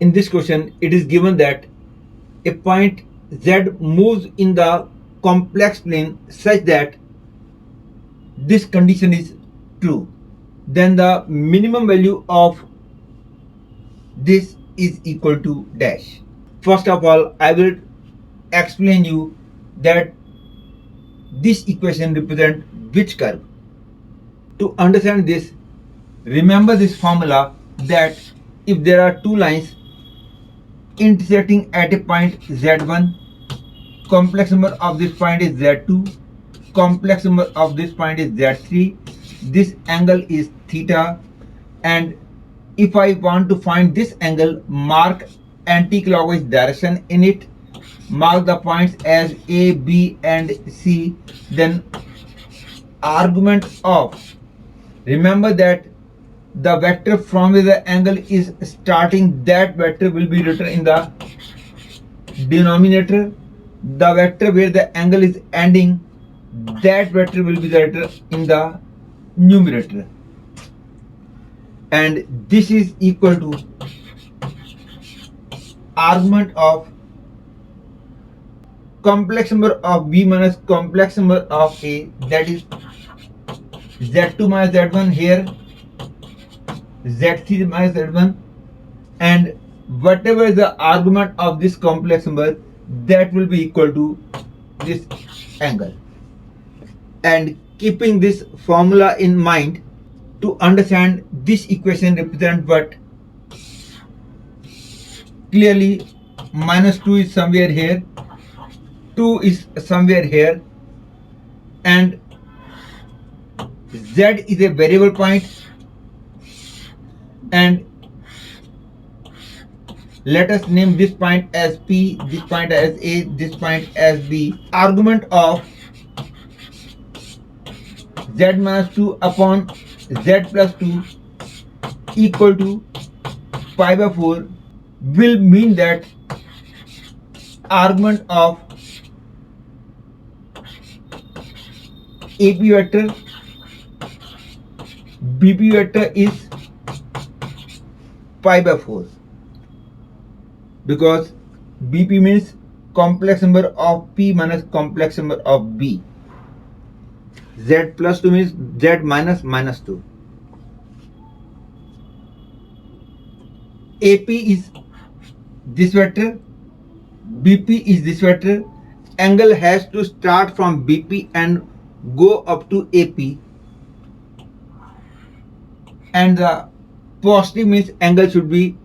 In this question, it is given that a point z moves in the complex plane such that this condition is true. Then the minimum value of this is equal to dash. First of all, I will explain you that this equation represents which curve. To understand this, remember this formula that if there are two lines intersecting at a point z1, complex number of this point is z2, complex number of this point is z3, this angle is theta, and if I want to find this angle, mark anti-clockwise direction in it, mark the points as A, B and C, then argument of, remember that the vector from where the angle is starting, that vector will be written in the denominator. The vector where the angle is ending, that vector will be written in the numerator. And this is equal to argument of complex number of B minus complex number of A, that is Z2 minus Z1 here, Z3 minus Z1, and whatever is the argument of this complex number, that will be equal to this angle. And keeping this formula in mind, to understand this equation represent what, clearly minus 2 is somewhere here, 2 is somewhere here, and z is a variable point, and let us name this point as P, this point as A, this point as B. Argument of z minus 2 upon z plus 2 equal to pi by 4 will mean that argument of AP vector, BP vector is pi by 4, because BP means complex number of P minus complex number of B. Z plus 2 means Z minus minus 2. AP is this vector, BP is this vector. Angle has to start from BP and go up to AP, and the positive means angle should be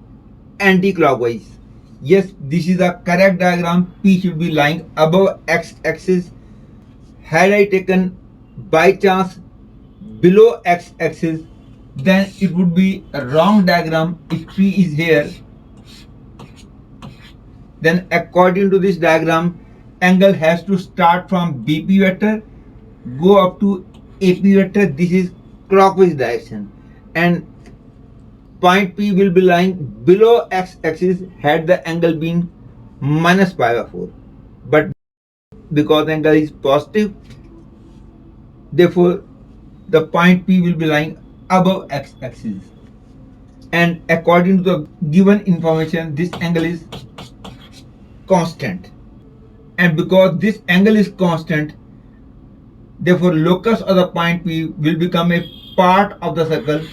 anti-clockwise. Yes, this is the correct diagram. P should be lying above x-axis. Had I taken by chance below x-axis, then it would be a wrong diagram. If P is here, then according to this diagram, angle has to start from BP vector, go up to AP vector. This is clockwise direction, and point P will be lying below x-axis had the angle been minus pi by 4. But because the angle is positive, therefore the point P will be lying above x-axis. And according to the given information, this angle is constant. And because this angle is constant, therefore locus of the point P will become a part of the circle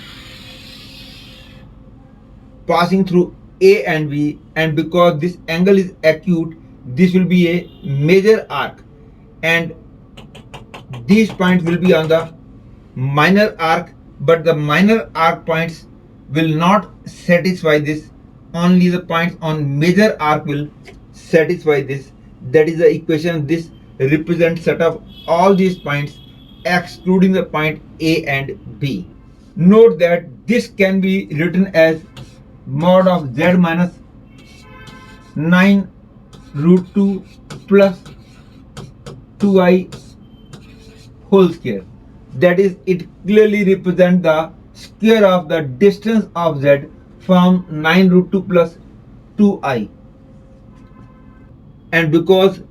passing through A and B, and because this angle is acute, this will be a major arc, and these points will be on the minor arc, but the minor arc points will not satisfy this. Only the points on major arc will satisfy this. That is the equation. This represents set of all these points excluding the point A and B. Note that this can be written as mod of z minus 9 root 2 plus 2i whole square. That is, it clearly represents the square of the distance of z from 9 root 2 plus 2i. And because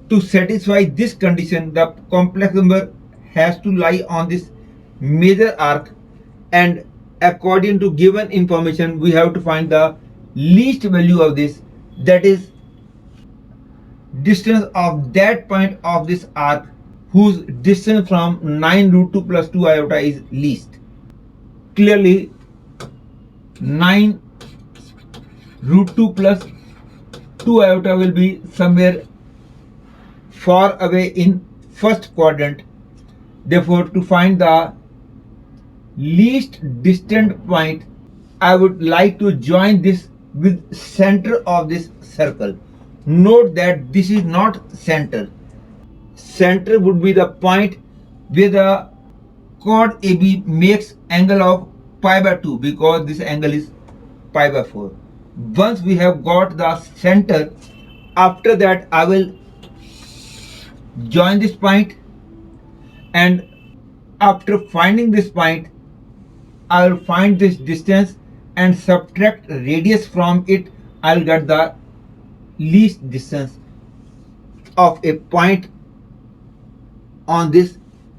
to satisfy this condition, the complex number has to lie on this major arc, and according to given information, we have to find the least value of this, that is distance of that point of this arc whose distance from 9 root 2 plus 2 iota is least. Clearly 9 root 2 plus 2 iota will be somewhere far away in first quadrant. Therefore, to find the least distant point, I would like to join this with center of this circle. Note that this is not center. Center would be the point where the chord AB makes angle of pi by 2, because this angle is pi by 4. Once we have got the center, after that I will join this point, and after finding this point I will find this distance and subtract radius from it. I will get the least distance of a point on this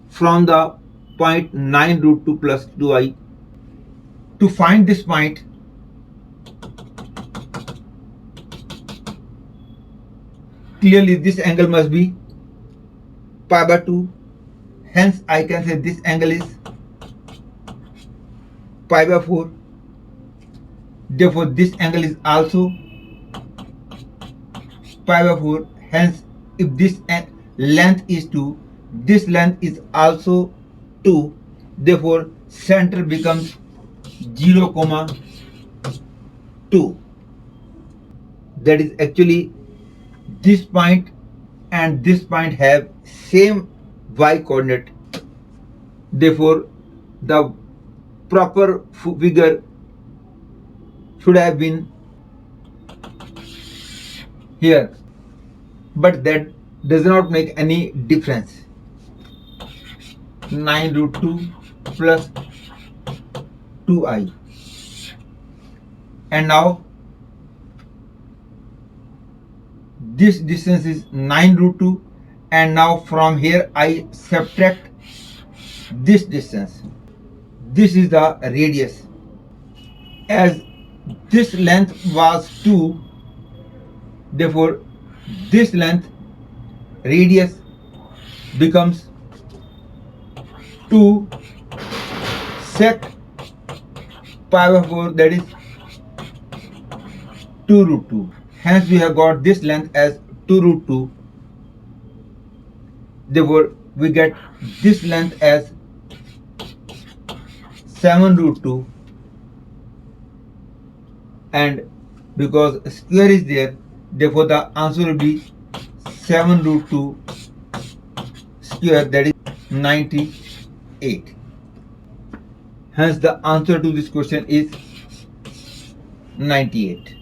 from the point 9 root 2 plus 2i. To find this point, clearly this angle must be pi by 2. Hence I can say this angle is pi by 4. Therefore this angle is also pi by 4. Hence if this length is 2, this length is also 2. Therefore center becomes 0, 2. That is actually this point and this point have same y coordinate. Therefore the proper figure should have been here, but that does not make any difference. 9 root 2 plus 2i, and now this distance is 9 root 2, and now from here I subtract this distance. This is the radius. As this length was 2, therefore this length radius becomes 2 sec pi by 4, that is 2 root 2. Hence we have got this length as 2 root 2. Therefore we get this length as 7 root 2, and because square is there, therefore the answer will be 7 root 2 square, that is 98. Hence the answer to this question is 98.